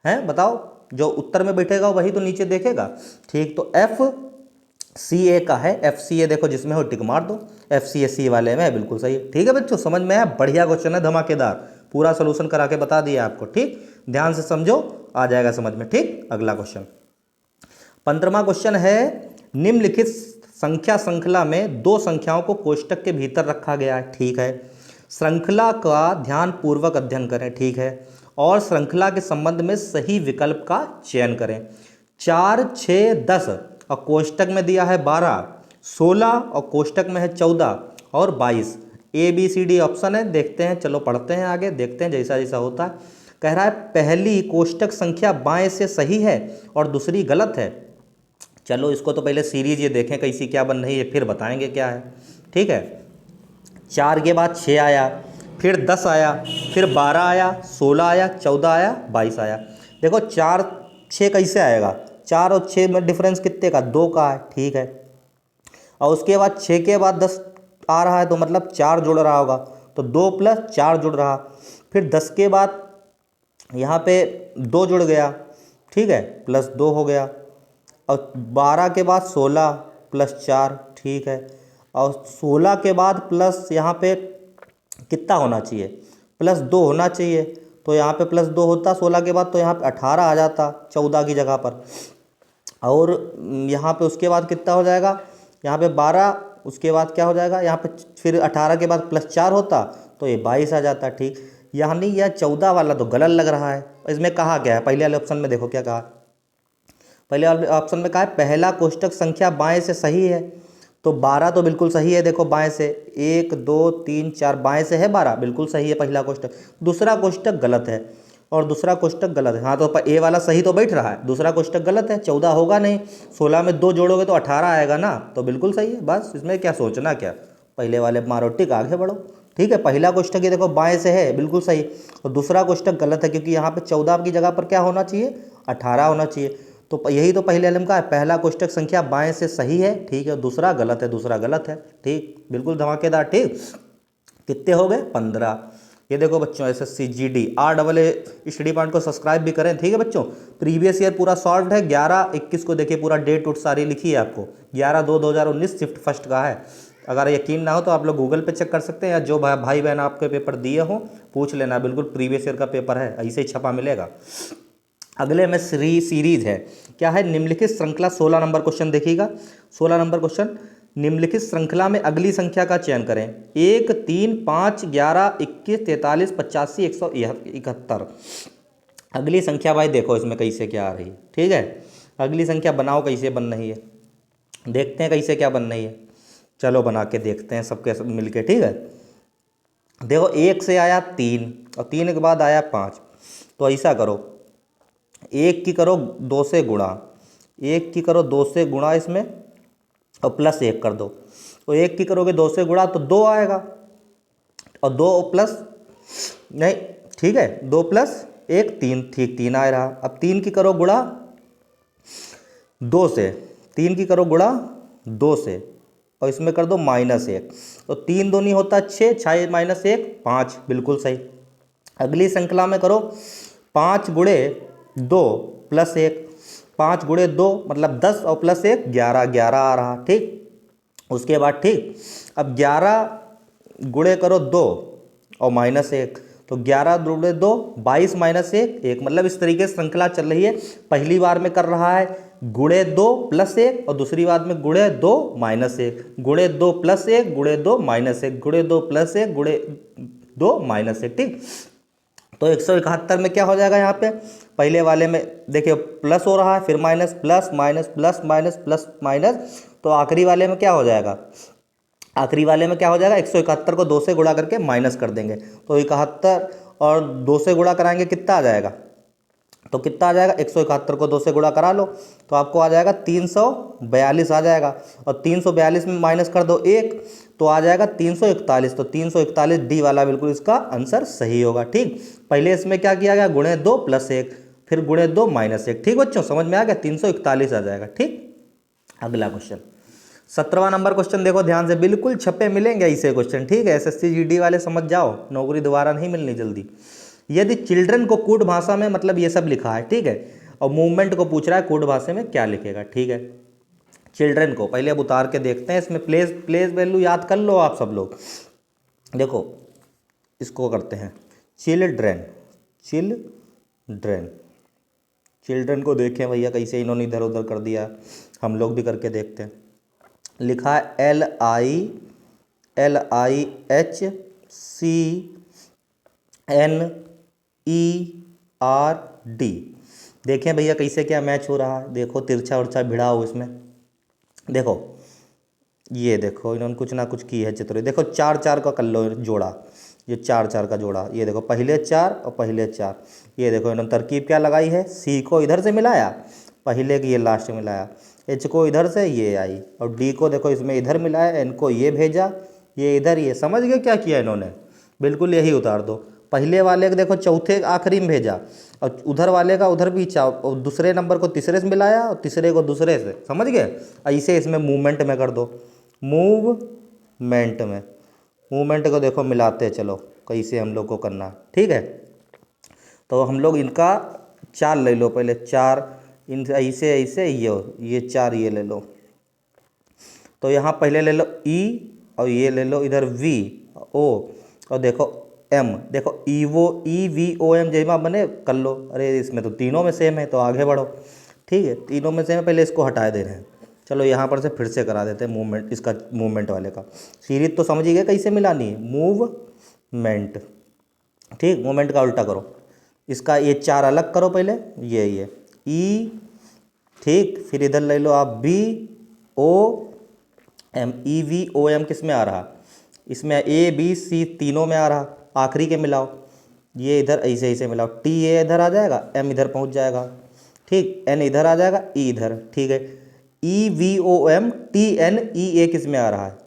है बताओ, जो उत्तर में बैठेगा वही तो नीचे देखेगा, ठीक। तो एफ सी ए का है, एफ सी ए देखो जिसमें हो टिक मार दो, एफ सी ए सी वाले में है, बिल्कुल सही है, ठीक है बच्चों, समझ में आया, बढ़िया क्वेश्चन है, धमाकेदार, पूरा सोल्यूशन करा के बता दिया आपको, ठीक, ध्यान से समझो, आ जाएगा समझ में, ठीक। अगला क्वेश्चन 15वां क्वेश्चन है, निम्नलिखित संख्या श्रृंखला में दो संख्याओं को कोष्टक के भीतर रखा गया है, ठीक है, श्रृंखला का ध्यान पूर्वक अध्ययन करें, ठीक है, और श्रृंखला के संबंध में सही विकल्प का चयन करें। 4, 6, 10 और कोष्टक में दिया है 12, 16 और कोष्टक में है 14 और 22, A B C D option है, देखते हैं, चलो पढ़ते हैं आगे, देखते हैं जैसा जैसा होता है। कह रहा है पहली कोष्टक संख्या बाएं से सही है और दूसरी गलत है। चलो इसको तो पहले सीरीज ये देखें कैसी क्या बन रही है, फिर बताएंगे क्या है, ठीक है। 4 के बाद 6 आया, फिर 10 आया, फिर 12 आया, 16 आया, 14 आया, 22 आया। देखो 4 6 कैसे आएगा, 4 और 6 में डिफरेंस कितने का, 2 का है, ठीक है। और उसके बाद 6 के बाद 10 आ रहा है तो मतलब 4 जुड़ रहा होगा, तो 2 प्लस 4 जुड़ रहा, फिर 10 के बाद यहाँ पे 2 जुड़ गया, ठीक है, प्लस 2 हो गया, और 12 के बाद 16 प्लस 4, ठीक है, और 16 के बाद प्लस यहाँ पे कितना होना चाहिए, प्लस 2 होना चाहिए, तो यहाँ पे प्लस 2 होता 16 के बाद, तो यहाँ पे 18 आ जाता 14 की जगह पर, और यहाँ पे उसके बाद कितना हो जाएगा, यहाँ पे 12, उसके बाद क्या हो जाएगा, यहाँ पे फिर 18 के बाद प्लस 4 होता तो ये 22 आ जाता, ठीक। यानी यह 14 वाला तो गलत लग रहा है, इसमें कहा क्या है, पहले वाले ऑप्शन में देखो क्या कहा, पहले वाले ऑप्शन में कहा है पहला कोष्टक संख्या बाएं से सही है, तो 12 तो बिल्कुल सही है, देखो बाएं से 1 2 3 4 बाएं से है 12, बिल्कुल सही है पहला कोष्टक, दूसरा कोष्टक गलत है और दूसरा कोष्टक गलत है, हाँ तो ए वाला सही तो बैठ रहा है, दूसरा कोष्टक गलत है, 14 होगा नहीं, 16 में 2 जोड़ोगे तो 18 आएगा ना, तो बिल्कुल सही है, बस इसमें क्या सोचना, क्या पहले वाले मारो टिक, आगे बढ़ो, ठीक है। पहला कोष्टक ये देखो बाएं से है, बिल्कुल सही, और दूसरा कोष्टक गलत है क्योंकि यहाँ पे 14 की जगह पर क्या होना चाहिए, 18 होना चाहिए, तो यही तो पहले एलम का है, पहला कोष्टक संख्या बाएं से सही है, ठीक है, दूसरा गलत है, दूसरा गलत है, ठीक, बिल्कुल धमाकेदार, ठीक। कितने हो गए, 15। ये देखो बच्चों SSC GD RAA study point को सब्सक्राइब भी करें, ठीक है बच्चों। प्रीवियस ईयर पूरा सॉल्व है, 11-21 को देखिए, पूरा डेट उट सारी लिखी है आपको, 11/2/2019 शिफ्ट फर्स्ट का है। अगर यकीन ना हो तो आप लोग गूगल पे चेक कर सकते हैं, या जो भाई बहन आपके पेपर दिए हो पूछ लेना, बिल्कुल प्रीवियस ईयर का पेपर है, ऐसे ही छपा मिलेगा। अगले में सीरीज है, क्या है, निम्नलिखित श्रृंखला, 16 नंबर क्वेश्चन देखिएगा, 16 नंबर क्वेश्चन, निम्नलिखित श्रृंखला में अगली संख्या का चयन करें, 1 3 5 11 21 43 85 171। अगली संख्या भाई देखो इसमें कैसे क्या आ रही है, ठीक है, अगली संख्या बनाओ कैसे बन रही है, देखते हैं कैसे क्या बन रही है, चलो बना के देखते हैं सबके सब मिल के, ठीक है। देखो 1 से आया 3 और 3 के बाद आया 5, तो ऐसा करो 1 की करो 2 से गुणा, 1 की करो 2 से गुणा इसमें और प्लस 1 कर दो, तो 1 की करोगे 2 से गुणा तो 2 आएगा, और 2 प्लस नहीं, ठीक है, 2 प्लस 1 3, ठीक 3 आ रहा। अब 3 की करो गुणा 2 से, 3 की करो गुणा 2 से और इसमें कर दो -1, तो 3 दूनी होता 6, 6 -1 5, बिल्कुल सही। अगली श्रृंखला में करो 5 गुणे 2 प्लस 1, 5 गुणे 2 मतलब 10 और प्लस 1 11, 11 आ रहा, ठीक। उसके बाद ठीक, अब 11 गुणे करो 2 और -1, तो 11 गुणे 2 22 माइनस 1 1, मतलब इस तरीके से श्रृंखला चल रही है। पहली बार में कर रहा है गुणे 2 प्लस 1 और दूसरी बार में गुणे 2 माइनस 1, गुणे 2 प्लस 1 गुणे 2 माइनस 1, गुणे 2 प्लस 1 गुणे 2 माइनस 1। ठीक, तो 171 में क्या हो जाएगा यहाँ पे, पहले वाले में देखिए प्लस हो रहा है, फिर minus, plus minus plus minus plus minus, तो आखिरी वाले में क्या हो जाएगा, आखिरी वाले में क्या हो जाएगा, 171 को 2 से गुणा करके माइनस कर देंगे, तो 71 और 2 से गुणा कराएंगे कितना आ जाएगा, तो कितना आ जाएगा, 171 को 2 से गुणा करा लो तो आपको आ जाएगा 342 आ जाएगा, और 342 में माइनस कर दो 1 तो आ जाएगा 341, तो 341 डी वाला बिल्कुल इसका आंसर सही होगा। ठीक, पहले इसमें क्या किया गया, गुणे 2 प्लस 1 फिर गुणे 2 माइनस 1। ठीक बच्चों, समझ में आ गया, 341 आ जाएगा। ठीक, अगला क्वेश्चन 17वां नंबर क्वेश्चन देखो ध्यान से, बिल्कुल छपे मिलेंगे ऐसे क्वेश्चन। ठीक है, एसएससी जीडी वाले समझ जाओ, नौकरी दोबारा नहीं मिलनी जल्दी। यदि चिल्ड्रन को कूट भाषा में, मतलब ये सब लिखा है, ठीक है, और मूवमेंट को पूछ रहा है कूट भाषा में क्या लिखेगा। ठीक है, चिल्ड्रन को पहले अब उतार के देखते हैं, इसमें प्लेस वैल्यू याद कर लो आप सब लोग। देखो इसको करते हैं चिल्ड्रन, चिल्ड्रन को देखें भैया कैसे इन्होंने इधर उधर कर दिया, हम लोग भी करके देखते हैं। लिखा है LIHCNERD। देखें भैया कैसे क्या मैच हो रहा है, देखो तिरछा उर्छा भिड़ा हो इसमें, देखो ये देखो इन्होंने कुछ ना कुछ की है चित्र, देखो 4 4 का कर लो जोड़ा, ये 4 4 का जोड़ा, ये देखो पहले 4 और पहले 4, ये देखो इन्होंने तरकीब क्या लगाई है, सी को इधर से मिलाया, पहले की ये लास्ट में मिलाया, एच को इधर से ये आई, और डी को देखो इसमें इधर मिलाया, एन को ये भेजा, ये इधर, ये समझ गए क्या किया इन्होंने, बिल्कुल यही उतार दो। पहले वाले को देखो चौथे आखिरी में भेजा, और उधर वाले का उधर भी और दूसरे नंबर को तीसरे से मिलाया और तीसरे को दूसरे से, समझ गए। ऐसे इसमें मूवमेंट में कर दो, मूवमेंट को देखो मिलाते चलो कैसे हम लोग को करना। ठीक है, तो हम लोग इनका 4 ले लो पहले, 4 इन ऐसे ऐसे ये 4 ये ले लो, तो यहाँ पहले ले लो ई और ये ले लो इधर वी ओ, और देखो एम, देखो EVOM जैमा बने कर लो, अरे इसमें तो तीनों में सेम है तो आगे बढ़ो। ठीक है, तीनों में सेम है, पहले इसको हटा दे रहे हैं, चलो यहाँ पर से फिर से करा देते हैं मूवमेंट, इसका मूवमेंट वाले का सीरीज तो समझ ही गए कैसे मिलानी है, मूवमेंट। ठीक, मूवमेंट का उल्टा करो, इसका ये 4 अलग करो पहले, ये ई, ठीक, फिर इधर ले लो आप BOM, EVOM किस में आ रहा, इसमें ABC तीनों में आ रहा, आखिरी के मिलाओ, ये इधर ऐसे ऐसे मिलाओ, TA इधर आ जाएगा, M इधर पहुंच जाएगा, ठीक, N इधर आ जाएगा, E इधर, ठीक है, EVOM TNEA किस में आ रहा है,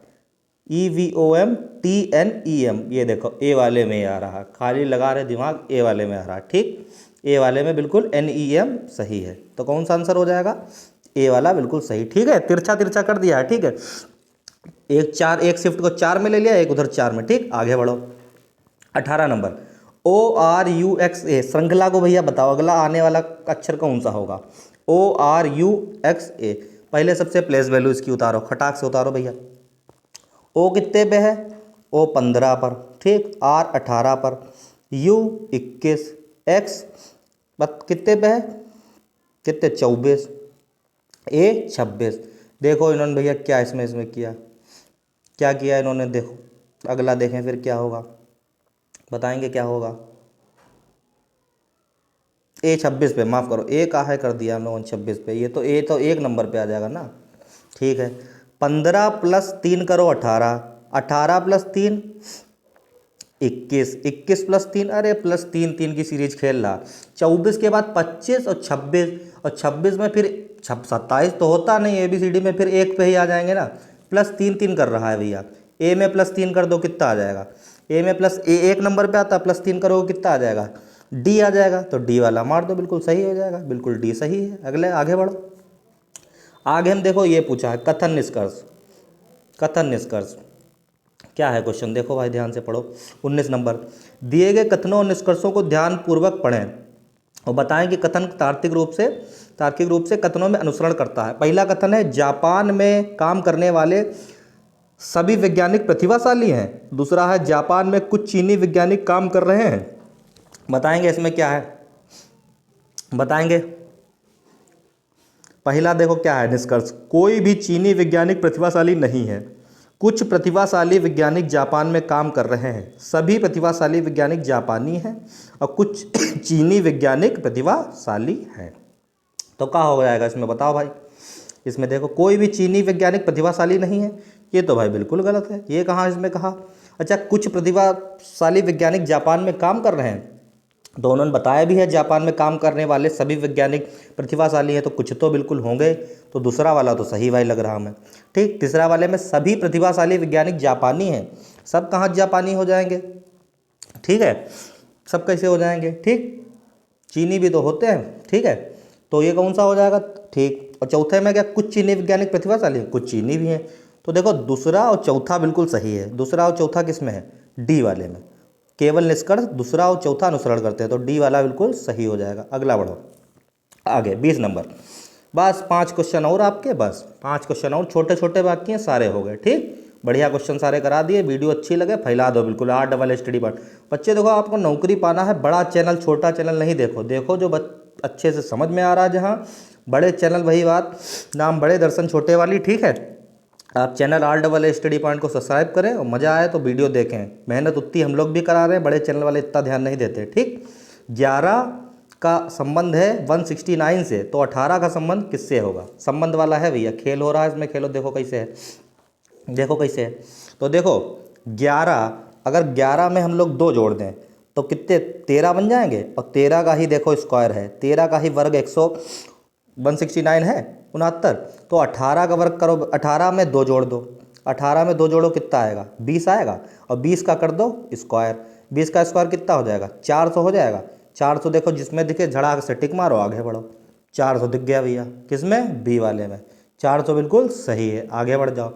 EVOM TNEM, ये देखो A वाले में आ रहा है, खाली लगा रहे दिमाग, A वाले में आ रहा है। ठीक, A वाले में बिल्कुल NEM सही है, तो कौन सा आंसर हो जाएगा, A वाला बिल्कुल सही। ठीक है, तिरछा तिरछा कर दिया है। ठीक है, एक शिफ्ट को 4 में ले लिया, एक उधर 4 में। ठीक, आगे बढ़ो 18 नंबर ORUXA, श्रृंखला को भैया बताओ अगला आने वाला अक्षर कौन सा होगा, ORUXA, पहले सबसे प्लेस वैल्यू इसकी उतारो, खटाक से उतारो भैया। O कितने पे है, O 15 पर, ठीक, R 18 पर, U 21, X कितने पे है, कितने 24, A 26। देखो इन्होंने भैया क्या इसमें किया, क्या किया इन्होंने, देखो अगला देखें फिर क्या होगा, बताएंगे क्या होगा। A 26 पे, माफ़ करो A का है कर दिया हम लोगों ने 26 पे, ये तो A तो 1 नंबर पे आ जाएगा ना। ठीक है, 15 + 3 करो 18, 18 + 3 21, 21 + 3, अरे +3 3 की सीरीज खेल रहा। 24 के बाद 25 और 26, और 26 में फिर 27 तो होता नहीं, ABCD में फिर 1 पे ही आ जाएंगे ना, +3 3 कर रहा है भैया। A में +3 कर दो कितना आ जाएगा, A में +1 नंबर पे आता, +3 करोगे कितना आ जाएगा, D आ जाएगा, तो D वाला मार दो, बिल्कुल सही हो जाएगा, बिल्कुल D सही है। अगले आगे बढ़ो, आगे हम देखो ये पूछा है कथन निष्कर्ष, कथन निष्कर्ष क्या है क्वेश्चन, देखो भाई ध्यान से पढ़ो। 19 नंबर, दिए गए कथनों और निष्कर्षों को ध्यानपूर्वक पढ़ें और बताएं कि कथन तार्किक रूप से कथनों में अनुसरण करता है। पहला कथन है, जापान में काम करने वाले सभी वैज्ञानिक प्रतिभाशाली हैं। दूसरा है जापान में कुछ चीनी वैज्ञानिक काम कर रहे हैं। बताएंगे इसमें क्या है, बताएंगे। पहला देखो क्या है निष्कर्ष, कोई भी चीनी वैज्ञानिक प्रतिभाशाली नहीं है। कुछ प्रतिभाशाली वैज्ञानिक जापान में काम कर रहे हैं। सभी प्रतिभाशाली वैज्ञानिक जापानी हैं और कुछ चीनी वैज्ञानिक प्रतिभाशाली हैं। तो क्या हो जाएगा इसमें बताओ भाई। इसमें देखो कोई भी चीनी वैज्ञानिक प्रतिभाशाली नहीं है, ये तो भाई बिल्कुल गलत है। ये कहाँ इसमें कहा। अच्छा, कुछ प्रतिभाशाली वैज्ञानिक जापान में काम कर रहे हैं, तो उन्होंने बताया भी है जापान में काम करने वाले सभी वैज्ञानिक प्रतिभाशाली हैं, तो कुछ तो बिल्कुल होंगे। तो दूसरा वाला तो सही भाई लग रहा हमें। ठीक, तीसरा वाले में सभी प्रतिभाशाली वैज्ञानिक जापानी हैं। सब कहाँ जापानी हो जाएंगे, ठीक है, सब कैसे हो जाएंगे। ठीक, चीनी भी तो होते हैं, ठीक है, तो ये कौन सा हो जाएगा। ठीक, और चौथे में क्या, कुछ चीनी वैज्ञानिक प्रतिभाशाली हैं, कुछ चीनी भी हैं। तो देखो दूसरा और चौथा बिल्कुल सही है। दूसरा और चौथा किस में है, डी वाले में। केवल निष्कर्ष दूसरा और चौथा अनुसरण करते हैं, तो डी वाला बिल्कुल सही हो जाएगा। अगला बढ़ो आगे, 20 नंबर। बस 5 क्वेश्चन और आपके, बस 5 क्वेश्चन और, छोटे छोटे बाकी हैं, सारे हो गए। ठीक, बढ़िया क्वेश्चन सारे करा दिए। वीडियो अच्छी लगे फैला दो बिल्कुल। RSSD पार्ट बच्चे देखो, आपको नौकरी पाना है, बड़ा चैनल छोटा चैनल नहीं देखो, देखो जो अच्छे से समझ में आ रहा है, जहाँ बड़े चैनल, वही बात, नाम बड़े दर्शन छोटे वाली। ठीक है, आप चैनल RSSD पॉइंट को सब्सक्राइब करें और मज़ा आए तो वीडियो देखें। मेहनत उतनी हम लोग भी करा रहे हैं, बड़े चैनल वाले इतना ध्यान नहीं देते। ठीक, 11 का संबंध है 169 से, तो 18 का संबंध किससे होगा। संबंध वाला है भैया, खेल हो रहा है इसमें, खेलो देखो कैसे है, देखो कैसे है। तो देखो 11, अगर 11 में हम लोग 2 जोड़ दें तो कितने, 13 बन जाएंगे। और 13 का ही देखो स्क्वायर है, 13 का ही वर्ग 169 है 69। तो 18 का वर्ग करो, 18 में 2 जोड़ दो, 18 में 2 जोड़ो कितना आएगा, 20 आएगा। और 20 का कर दो स्क्वायर, 20 का स्क्वायर कितना हो जाएगा, 400 हो जाएगा। 400 देखो जिसमें दिखे झड़ाक से टिक मारो, आगे बढ़ो। 400 दिख गया भैया, किसमें, बी वाले में। 400 बिल्कुल सही है, आगे बढ़ जाओ।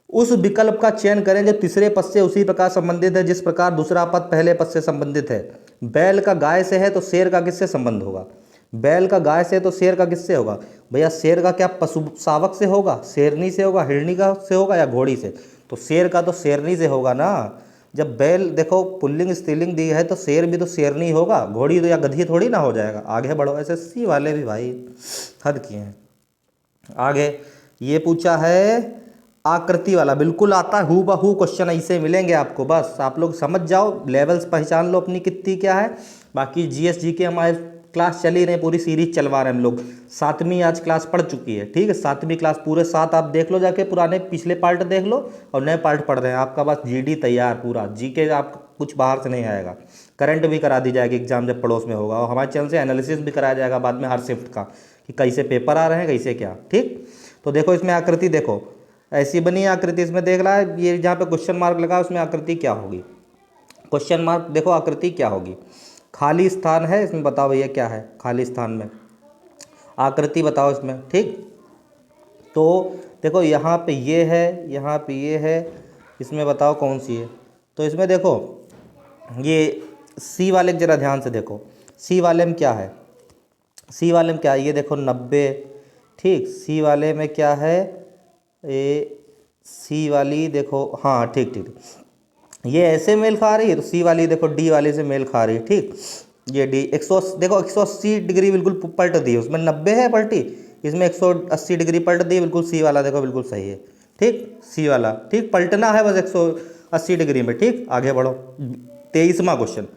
उस विकल्प का चयन करें जो तीसरे पद से उसी प्रकार संबंधित है जिस प्रकार दूसरा पद पहले पद से संबंधित है। बैल का गाय से है तो शेर का किससे संबंध होगा। बैल का गाय से तो शेर का किससे होगा भैया। शेर का क्या पशु शावक से होगा, शेरनी से होगा, हिरणी का से होगा या घोड़ी से। तो शेर का तो शेरनी से होगा ना। जब बैल देखो पुल्लिंग स्त्रीलिंग दी है तो शेर भी तो शेरनी होगा, घोड़ी तो या गधी थोड़ी ना हो जाएगा। आगे बढ़ो, SSC वाले भी भाई हद किए हैं। आगे ये पूछा है आकृति वाला, बिल्कुल आता है हू बहू क्वेश्चन ऐसे मिलेंगे आपको। बस आप लोग समझ जाओ, लेवल्स पहचान लो अपनी कितनी क्या है। बाकी GS GK हमारे क्लास चली रहे, पूरी सीरीज चलवा रहे हैं हम लोग। 7वीं आज क्लास पढ़ चुकी है, ठीक है, 7वीं क्लास पूरे 7 आप देख लो जाके, पुराने पिछले पार्ट देख लो और नए पार्ट पढ़ रहे हैं। आपका बस GD तैयार पूरा, GK आप कुछ बाहर से नहीं आएगा। करंट भी करा दी जाएगी एग्जाम जब पड़ोस में होगा, और हमारे चैनल से एनालिसिस भी कराया जाएगा बाद में हर शिफ्ट का, कि कैसे पेपर आ रहे हैं कैसे क्या। ठीक, तो देखो इसमें आकृति देखो ऐसी बनी आकृति, इसमें देख रहा है ये जहाँ पे क्वेश्चन मार्क लगा उसमें आकृति क्या होगी। क्वेश्चन मार्क देखो आकृति क्या होगी, खाली स्थान है इसमें, बताओ भैया क्या है खाली स्थान में, आकृति बताओ इसमें। ठीक, तो देखो यहाँ पे ये है, यहाँ पे ये है, इसमें बताओ कौन सी है। तो इसमें देखो ये सी वाले जरा ध्यान से देखो, सी वाले में क्या है, सी वाले में क्या है, ये देखो 90। ठीक, सी वाले में क्या है, सी वाली देखो, हाँ ठीक ठीक, ये ऐसे मेल खा रही है, तो सी वाली देखो डी वाली से मेल खा रही है। ठीक, ये डी 180 देखो 180 डिग्री बिल्कुल पलट दी है, उसमें 90 है पलटी, इसमें 180 डिग्री पलट दी, बिल्कुल सी वाला देखो बिल्कुल सही है। ठीक, सी वाला ठीक पलटना है बस 180 डिग्री में। ठीक, आगे बढ़ो। 23वां क्वेश्चन,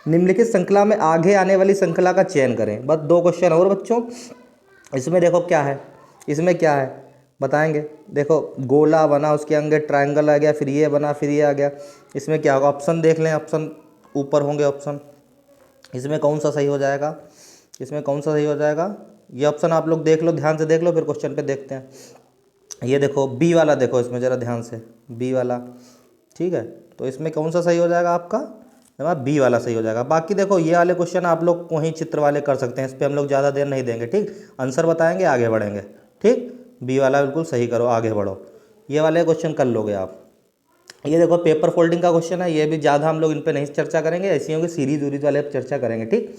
निम्नलिखित श्रृंखला में आगे आने वाली श्रृंखला का चयन करें। बस 2 क्वेश्चन और बच्चों। इसमें देखो क्या है, इसमें क्या है बताएंगे। देखो गोला बना, उसके आगे ट्रायंगल आ गया, फिर ये बना, फिर ये आ गया। इसमें क्या होगा, ऑप्शन देख लें, ऑप्शन ऊपर होंगे ऑप्शन। इसमें कौन सा सही हो जाएगा, इसमें कौन सा सही हो जाएगा, ये ऑप्शन आप लोग देख लो, ध्यान से देख लो, फिर क्वेश्चन पे देखते हैं। ये देखो बी वाला देखो इसमें ज़रा ध्यान से, बी वाला। ठीक है, तो इसमें कौन सा सही हो जाएगा आपका, जनाब बी वाला सही हो जाएगा। बाकी देखो ये वाले क्वेश्चन आप लोग वहीं चित्र वाले कर सकते हैं, इस पर हम लोग ज़्यादा देर नहीं देंगे। ठीक, आंसर बताएंगे आगे बढ़ेंगे। ठीक, बी वाला बिल्कुल सही करो, आगे बढ़ो। ये वाले क्वेश्चन कर लोगे आप। ये देखो पेपर फोल्डिंग का क्वेश्चन है, ये भी ज़्यादा हम लोग इन पे नहीं चर्चा करेंगे, ऐसी होंगी सीरीज वीरीज वाले चर्चा करेंगे। ठीक,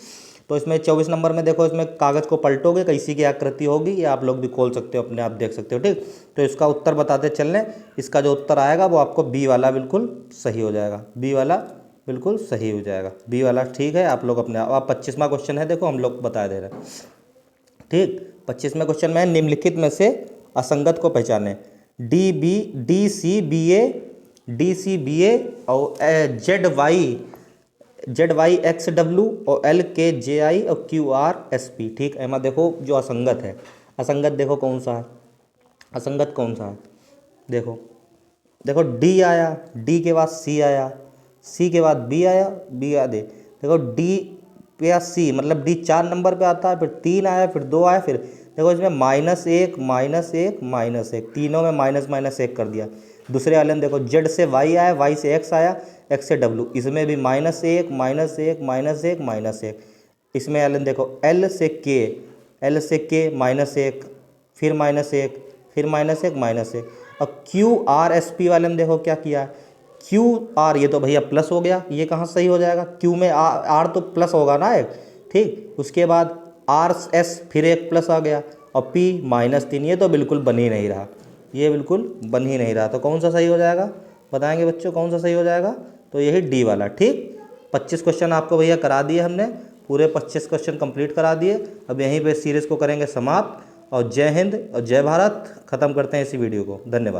तो इसमें 24 नंबर में देखो, इसमें कागज़ को पलटोगे कैसी की आकृति होगी, ये आप लोग भी खोल सकते हो, अपने आप देख सकते हो। ठीक, तो इसका उत्तर बताते चलने, इसका जो उत्तर आएगा वो आपको बी वाला बिल्कुल सही हो जाएगा, बी वाला बिल्कुल सही हो जाएगा, बी वाला ठीक है। आप लोग अपने आप 25वां क्वेश्चन है, देखो हम लोग बता दे रहे हैं। ठीक, 25वें क्वेश्चन में निम्नलिखित में से असंगत को पहचाने। डी सी बी ए और जेड वाई एक्स डब्ल्यू और एल के जे आई और क्यू आर एस पी। ठीक, एमा देखो जो असंगत है, असंगत देखो कौन सा है, असंगत कौन सा है, देखो देखो डी आया, डी के बाद सी आया, सी के बाद बी आया, बी आ दे, देखो डी पे या सी, मतलब डी 4 नंबर पे आता है, फिर 3 आया, फिर 2 आया, फिर देखो इसमें -1 -1 -1, तीनों में -1 कर दिया। दूसरे वाले में देखो जेड से वाई आया, वाई से एक्स आया, एक्स से डब्ल्यू, इसमें भी -1 -1 -1 इसमें वाले में देखो एल से के -1, फिर -1, फिर -1 और क्यू आर एस पी वाले में देखो क्या किया है, क्यू आर, ये तो भैया प्लस हो गया, ये कहाँ सही हो जाएगा, क्यू में आर तो प्लस होगा ना एक। ठीक, उसके बाद आर एस फिर एक प्लस आ गया और पी -3, ये तो बिल्कुल बन ही नहीं रहा, ये बिल्कुल बन ही नहीं रहा। तो कौन सा सही हो जाएगा, बताएंगे बच्चों कौन सा सही हो जाएगा, तो यही डी वाला। ठीक, 25 क्वेश्चन आपको भैया करा दिए हमने, पूरे 25 क्वेश्चन कंप्लीट करा दिए। अब यहीं पे सीरीज़ को करेंगे समाप्त, और जय हिंद और जय भारत। ख़त्म करते हैं इसी वीडियो को, धन्यवाद।